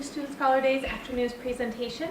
to Student Scholar Day's afternoon's presentation.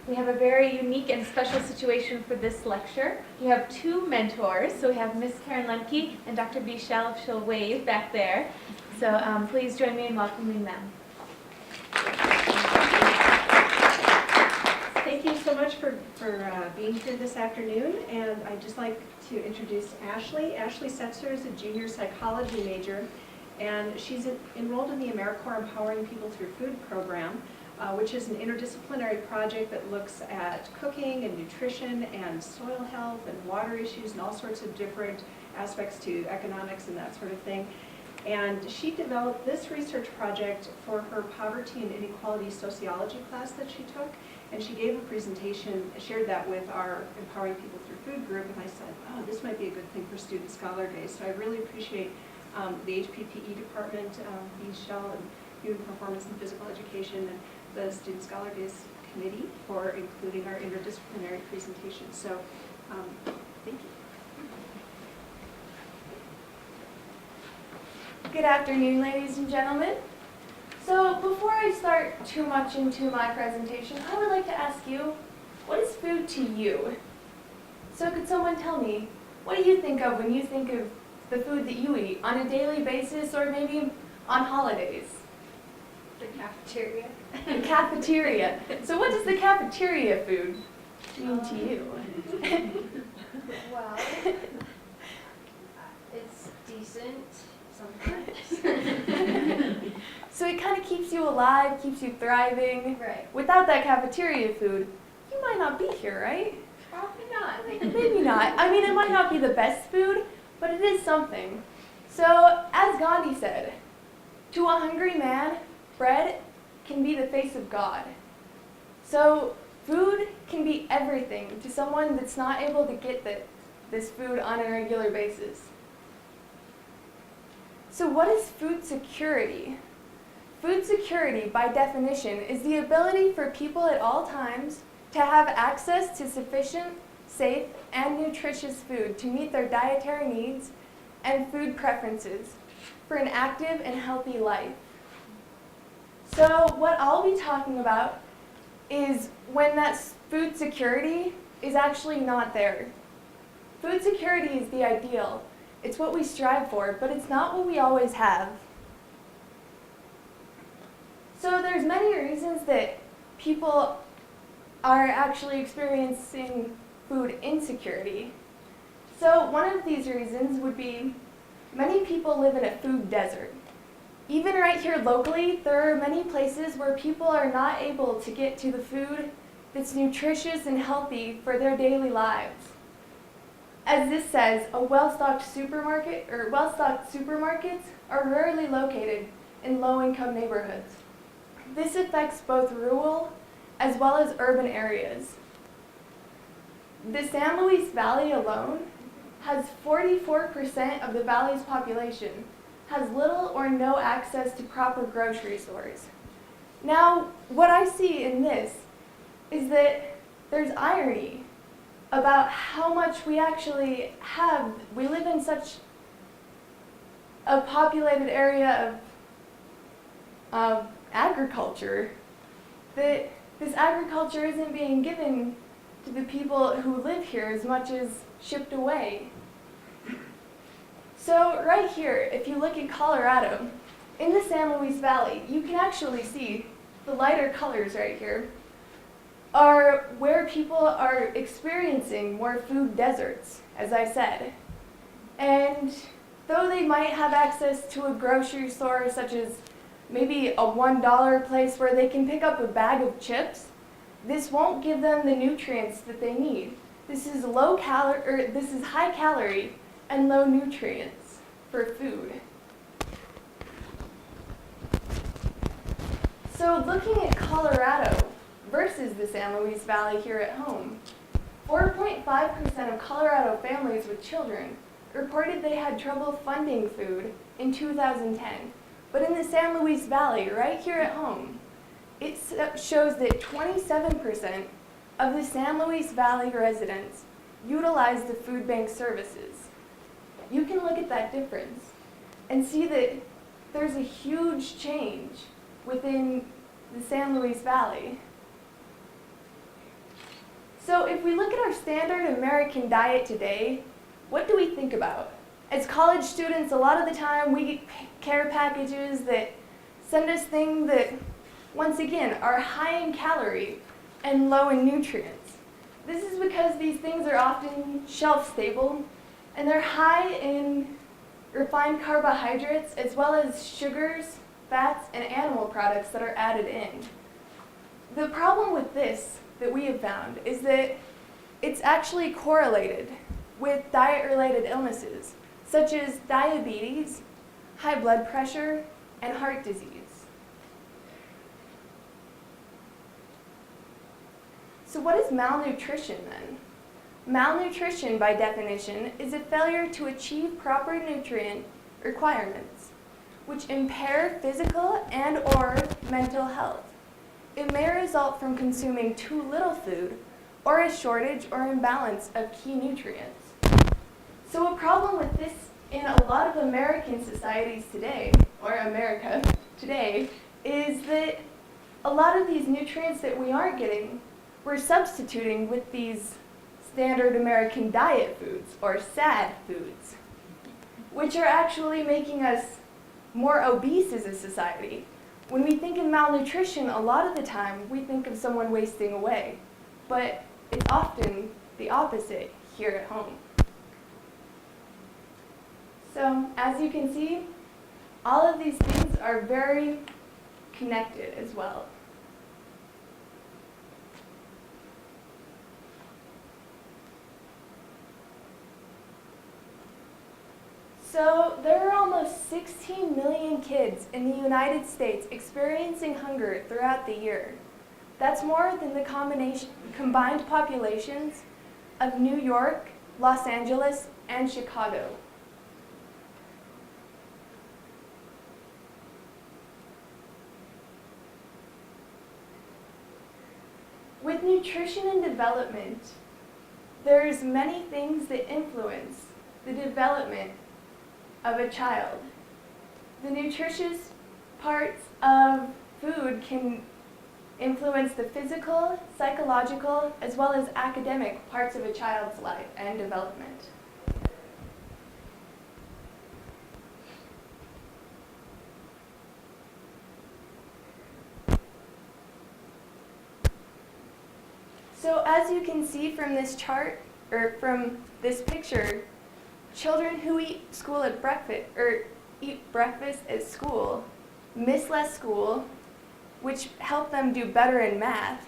We have a very unique and special situation for this lecture. We have two mentors. So we have Ms. Karen Lemke and Dr. Bichelle, if she'll wave back there. So please join me in welcoming them. Thank you so much for being here this afternoon, and I'd just like to introduce Ashley. Ashley Setzer is a junior psychology major, and she's enrolled in the AmeriCorps Empowering People Through Food program, which is an interdisciplinary project that looks at cooking and nutrition and soil health and water issues and all sorts of different aspects to economics and that sort of thing. And she developed this research project for her poverty and inequality sociology class that she took. And she gave a presentation, shared that with our Empowering People Through Food group, and I said, oh, this might be a good thing for Student Scholar Day. So I really appreciate the HPPE department, Bichelle and Human Performance and Physical Education, and the Student Scholar Days committee for including our interdisciplinary presentation. So thank you. Good afternoon, ladies and gentlemen. So before I start too much into my presentation, I would like to ask you, what is food to you? So could someone tell me, what do you think of when you think of the food that you eat on a daily basis or maybe on holidays? The cafeteria. The cafeteria. So what does the cafeteria food mean to you? Well, it's decent sometimes. So it kind of keeps you alive, keeps you thriving. Right. Without that cafeteria food, you might not be here, right? Probably not. Maybe not. I mean, it might not be the best food, but it is something. So, as Gandhi said, to a hungry man, bread can be the face of God. So, food can be everything to someone that's not able to get this food on a regular basis. So, what is food security? Food security, by definition, is the ability for people at all times to have access to sufficient, safe, and nutritious food to meet their dietary needs and food preferences for an active and healthy life. So what I'll be talking about is when that food security is actually not there. Food security is the ideal. It's what we strive for, but it's not what we always have. So there's many reasons that people are actually experiencing food insecurity. So one of these reasons would be many people live in a food desert. Even right here locally, there are many places where people are not able to get to the food that's nutritious and healthy for their daily lives. As this says, well-stocked supermarkets are rarely located in low-income neighborhoods. This affects both rural as well as urban areas. The San Luis Valley alone has 44% of the valley's population has little or no access to proper grocery stores. Now, what I see in this is that there's irony about how much we actually have. We live in such a populated area of agriculture that this agriculture isn't being given to the people who live here as much as shipped away. So right here, if you look at Colorado, in the San Luis Valley, you can actually see the lighter colors right here are where people are experiencing more food deserts, as I said. And though they might have access to a grocery store such as maybe a $1 place where they can pick up a bag of chips, this won't give them the nutrients that they need. This is high calorie and low nutrients for food. So looking at Colorado versus the San Luis Valley here at home, 4.5% of Colorado families with children reported they had trouble funding food in 2010. But in the San Luis Valley, right here at home, it shows that 27% of the San Luis Valley residents utilize the food bank services. You can look at that difference and see that there's a huge change within the San Luis Valley. So if we look at our standard American diet today, what do we think about? As college students, a lot of the time we get care packages that send us things that, once again, are high in calorie and low in nutrients. This is because these things are often shelf stable and they're high in refined carbohydrates as well as sugars, fats, and animal products that are added in. The problem with this that we have found is that it's actually correlated with diet-related illnesses such as diabetes, high blood pressure, and heart disease. So what is malnutrition then? Malnutrition, by definition, is a failure to achieve proper nutrient requirements, which impair physical and/or mental health. It may result from consuming too little food or a shortage or imbalance of key nutrients. So a problem with this in a lot of American societies today, or America today, is that a lot of these nutrients that we aren't getting, we're substituting with these standard American diet foods, or SAD foods, which are actually making us more obese as a society. When we think of malnutrition, a lot of the time we think of someone wasting away, but it's often the opposite here at home. So, as you can see, all of these things are very connected as well. So, there are almost 16 million kids in the United States experiencing hunger throughout the year. That's more than the combined populations of New York, Los Angeles, and Chicago. With nutrition and development, there's many things that influence the development of a child. The nutritious parts of food can influence the physical, psychological, as well as academic parts of a child's life and development. So as you can see from this chart, or from this picture, children who eat breakfast at school miss less school, which help them do better in math,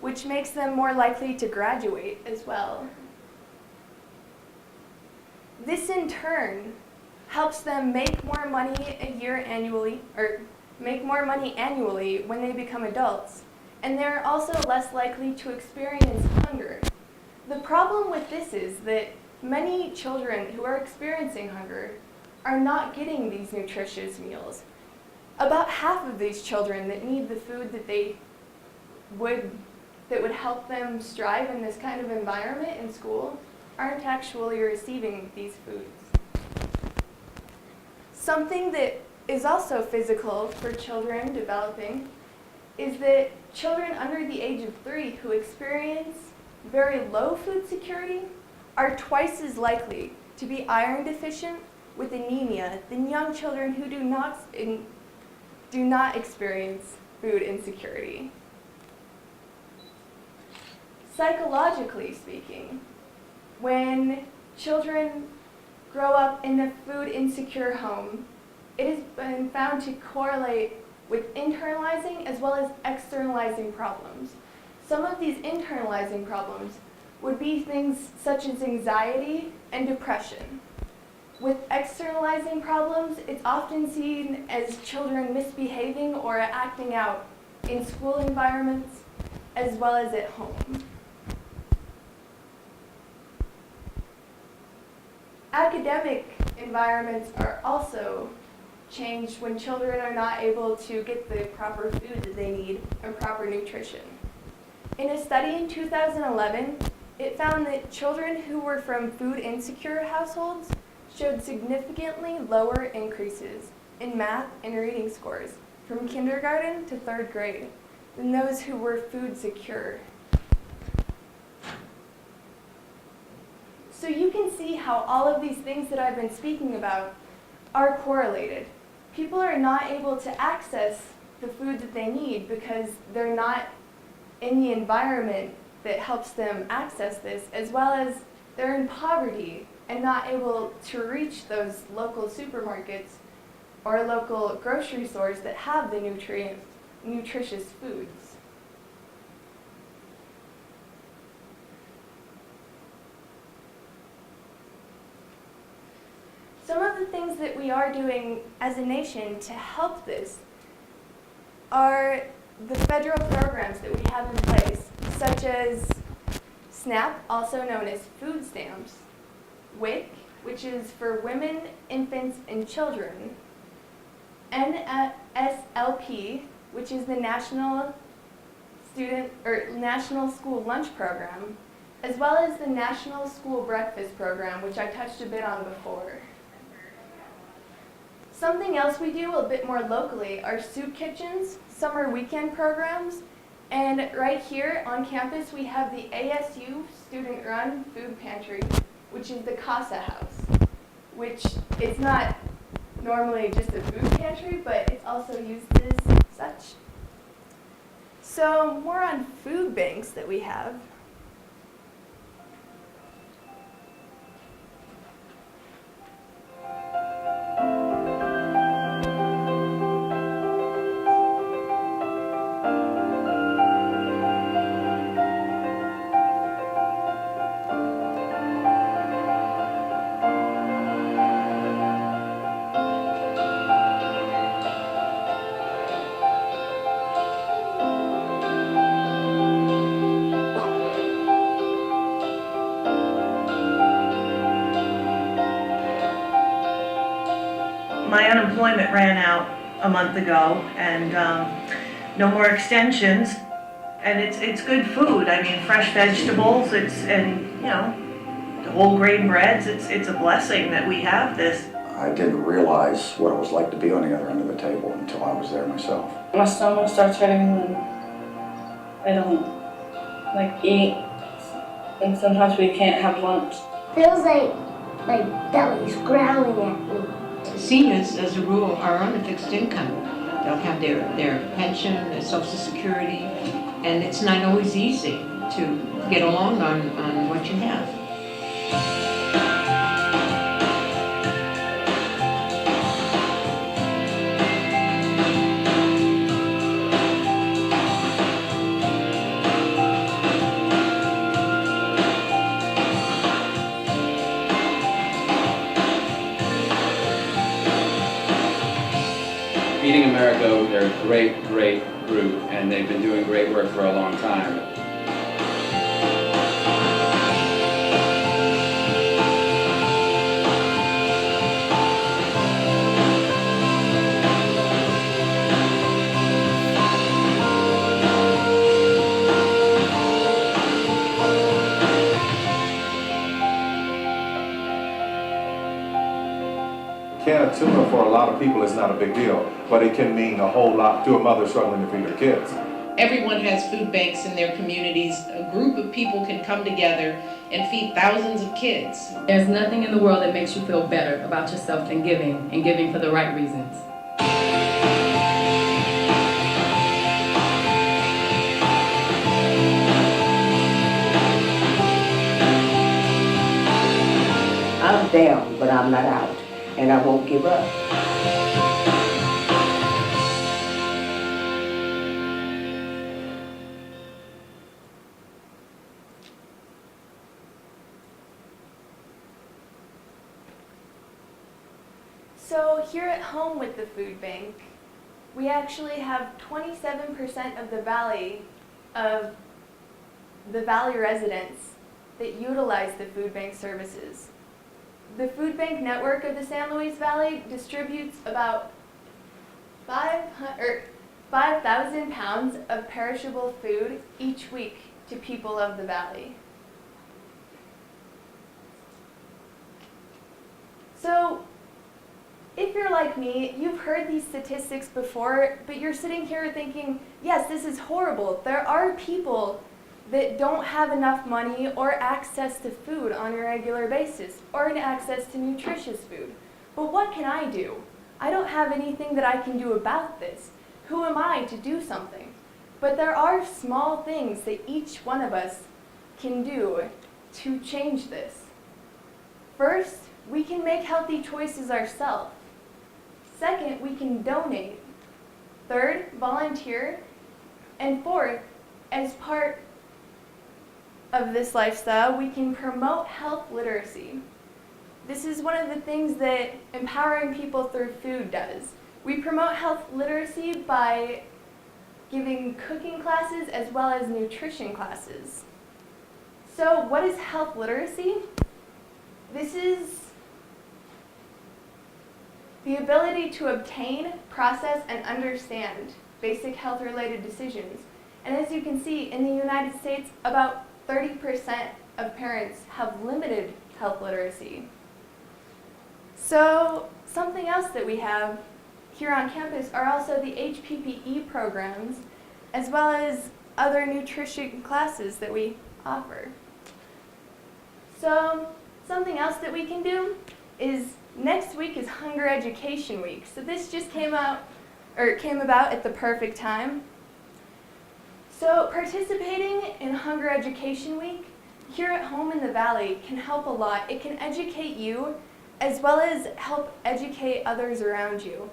which makes them more likely to graduate as well. This in turn helps them make more money make more money annually when they become adults, and they're also less likely to experience hunger. The problem with this is that many children who are experiencing hunger are not getting these nutritious meals. About half of these children that need the food that would help them strive in this kind of environment in school aren't actually receiving these foods. Something that is also physical for children developing is that children under the age of 3 who experience very low food security are twice as likely to be iron deficient with anemia than young children who do not experience food insecurity. Psychologically speaking, when children grow up in a food insecure home, it has been found to correlate with internalizing as well as externalizing problems. Some of these internalizing problems would be things such as anxiety and depression. With externalizing problems, it's often seen as children misbehaving or acting out in school environments as well as at home. Academic environments are also changed when children are not able to get the proper food that they need and proper nutrition. In a study in 2011, it found that children who were from food insecure households showed significantly lower increases in math and reading scores from kindergarten to 3rd grade than those who were food secure. So you can see how all of these things that I've been speaking about are correlated. People are not able to access the food that they need because they're not in the environment that helps them access this, as well as they're in poverty and not able to reach those local supermarkets or local grocery stores that have the nutritious foods. Some of the things that we are doing as a nation to help this are the federal programs that we have in place, such as SNAP, also known as food stamps, WIC, which is for women, infants, and children, NSLP, which is the National School Lunch Program, as well as the National School Breakfast Program, which I touched a bit on before. Something else we do a bit more locally are soup kitchens, summer weekend programs, and right here on campus we have the ASU student-run food pantry, which is the Casa House, which is not normally just a food pantry, but it's also used as such. So more on food banks that we have. My unemployment ran out a month ago, and no more extensions. And it's good food. I mean, fresh vegetables. And the whole grain breads. It's a blessing that we have this. I didn't realize what it was like to be on the other end of the table until I was there myself. My stomach starts hurting and I don't eat, and sometimes we can't have lunch. Feels like my belly's growling at me. Seniors, as a rule, are on a fixed income. They'll have their pension, their Social Security, and it's not always easy to get along on what you have. Feeding America, they're a great group, and they've been doing great work for a long time. A can of tuna for a lot of people is not a big deal, but it can mean a whole lot to a mother struggling to feed her kids. Everyone has food banks in their communities. A group of people can come together and feed thousands of kids. There's nothing in the world that makes you feel better about yourself than giving, and giving for the right reasons. I'm down, but I'm not out, and I won't give up. So here at home with the food bank, we actually have 27% of the valley residents that utilize the food bank services. The food bank network of the San Luis Valley distributes about 5,000 pounds of perishable food each week to people of the valley. So if you're like me, you've heard these statistics before, but you're sitting here thinking, yes, this is horrible. There are people that don't have enough money or access to food on a regular basis, or access to nutritious food. But what can I do? I don't have anything that I can do about this. Who am I to do something? But there are small things that each one of us can do to change this. First, we can make healthy choices ourselves. Second, we can donate. Third, volunteer. And fourth, as part of this lifestyle, we can promote health literacy. This is one of the things that Empowering People Through Food does. We promote health literacy by giving cooking classes as well as nutrition classes. So what is health literacy? This is the ability to obtain, process, and understand basic health-related decisions. And as you can see, in the United States, about 30% of parents have limited health literacy. So something else that we have here on campus are also the HPPE programs, as well as other nutrition classes that we offer. So something else that we can do is next week is Hunger Education Week. So this just came about at the perfect time. So participating in Hunger Education Week here at home in the Valley can help a lot. It can educate you as well as help educate others around you.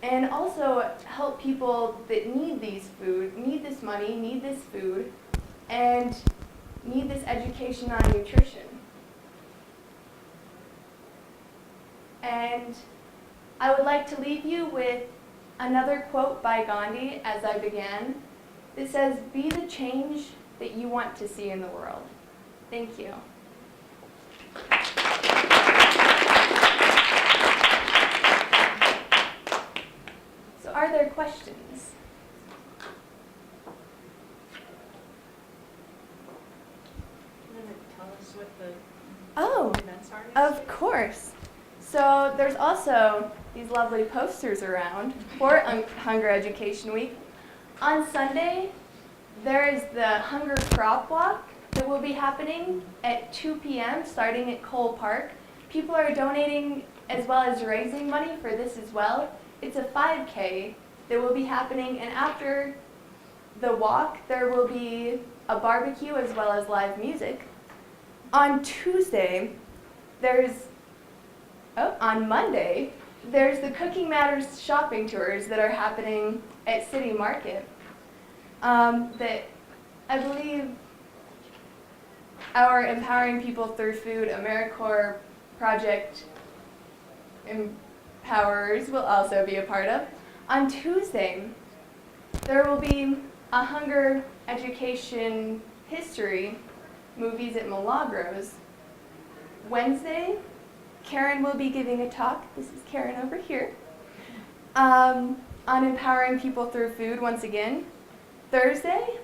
And also help people that need need this money, need this food, and need this education on nutrition. And I would like to leave you with another quote by Gandhi as I began. It says, "Be the change that you want to see in the world." Thank you. So are there questions? You want to tell us what the Oh, events are? of course. So there's also these lovely posters around for Hunger Education Week. On Sunday, there is the Hunger Crop Walk that will be happening at 2 p.m. starting at Cole Park. People are donating as well as raising money for this as well. It's a 5K that will be happening, and after the walk, there will be a barbecue as well as live music. On Tuesday, on Monday, there's the Cooking Matters shopping tours that are happening at City Market. That I believe our Empowering People Through Food AmeriCorps project empowerers will also be a part of. On Tuesday, there will be a Hunger Education History movies at Milagros. Wednesday, Karen will be giving a talk. This is Karen over here. On Empowering People Through Food once again. Thursday,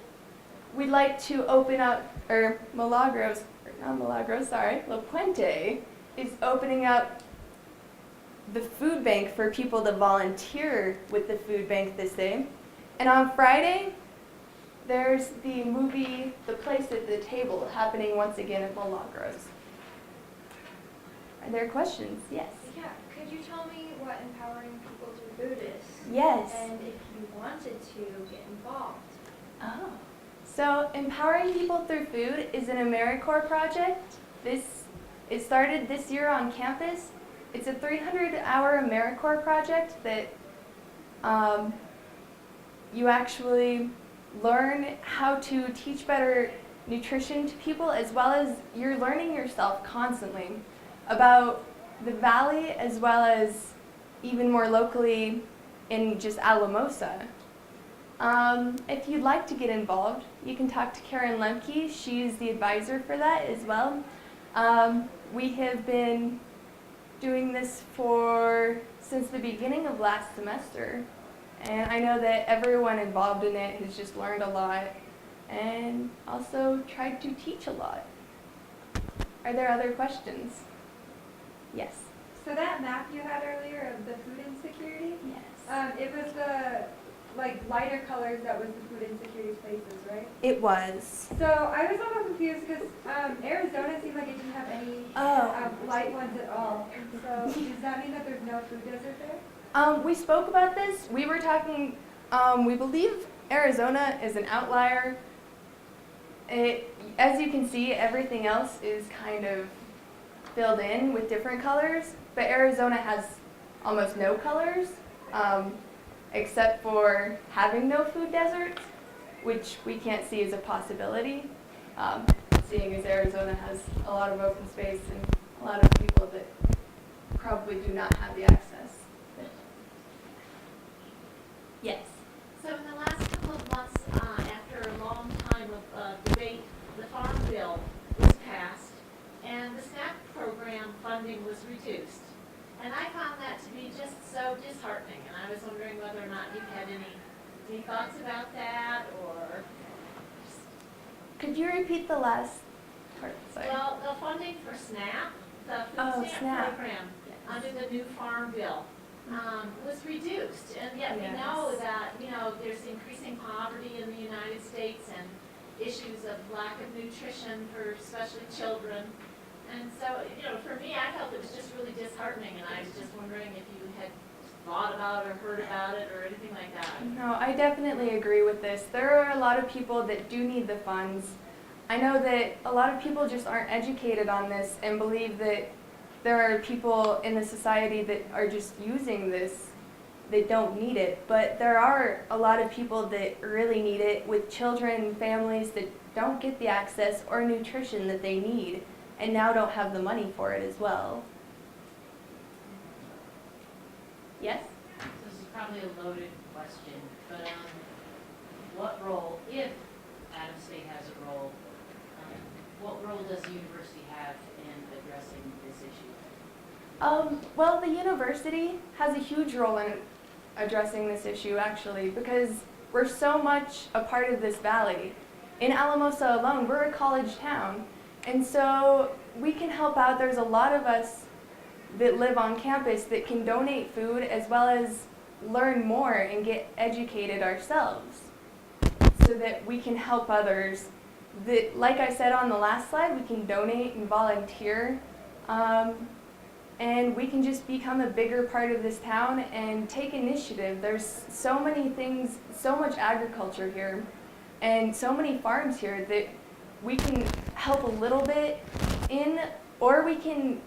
we'd like to open up, La Puente is opening up the food bank for people to volunteer with the food bank this day. And on Friday, there's the movie The Place at the Table happening once again at Milagros. Are there questions? Yes. Yeah, could you tell me what Empowering People Through Food is? Yes. And if you wanted to get involved? Oh. So Empowering People Through Food is an AmeriCorps project. It started this year on campus. It's a 300-hour AmeriCorps project that you actually learn how to teach better nutrition to people, as well as you're learning yourself constantly about the Valley, as well as even more locally in just Alamosa. If you'd like to get involved, you can talk to Karen Lemke. She's the advisor for that as well. We have been doing this since the beginning of last semester. And I know that everyone involved in it has just learned a lot and also tried to teach a lot. Are there other questions? Yes, So that map you had earlier of the food insecurity, Yes. it was the lighter colors that was the food insecurity places, right? It was. So I was a little confused because Arizona seemed like it didn't have any light ones at all. And so does that mean that there's no food desert there? We spoke about this. We were talking, we believe Arizona is an outlier. As you can see, everything else is kind of filled in with different colors, but Arizona has almost no colors, except for having no food deserts, which we can't see as a possibility, seeing as Arizona has a lot of open space and a lot of people that probably do not have the access. Yes. So in the last couple of months, after a long time of debate, the Farm Bill was passed, and the SNAP program funding was reduced. And I found that to be just so disheartening, and I was wondering whether or not you had any thoughts about that, or... Could you repeat the last part? Sorry. Well, the funding for SNAP, the food stamp program, under the new Farm Bill, was reduced, and yet we know that, there's increasing poverty in the United States and issues of lack of nutrition for especially children. And so, for me, I felt it was just really disheartening, and I was just wondering if you had thought about or heard about it or anything like that. No, I definitely agree with this. There are a lot of people that do need the funds. I know that a lot of people just aren't educated on this and believe that there are people in the society that are just using this that don't need it. But there are a lot of people that really need it, with children, families that don't get the access or nutrition that they need, and now don't have the money for it as well. Yes? This is probably a loaded question, but what role, if Adams State has a role, what role does the university have in addressing this issue? Well, the university has a huge role in addressing this issue, actually, because we're so much a part of this valley. In Alamosa alone, we're a college town, and so we can help out. There's a lot of us that live on campus that can donate food as well as learn more and get educated ourselves so that we can help others. That, like I said on the last slide, we can donate and volunteer, and we can just become a bigger part of this town and take initiative. There's so many things, so much agriculture here, and so many farms here that we can help a little bit in, or we can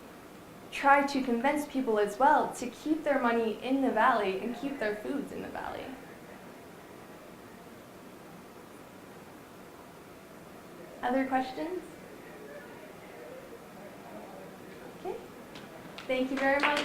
try to convince people as well to keep their money in the valley and keep their foods in the valley. Other questions? Okay. Thank you very much.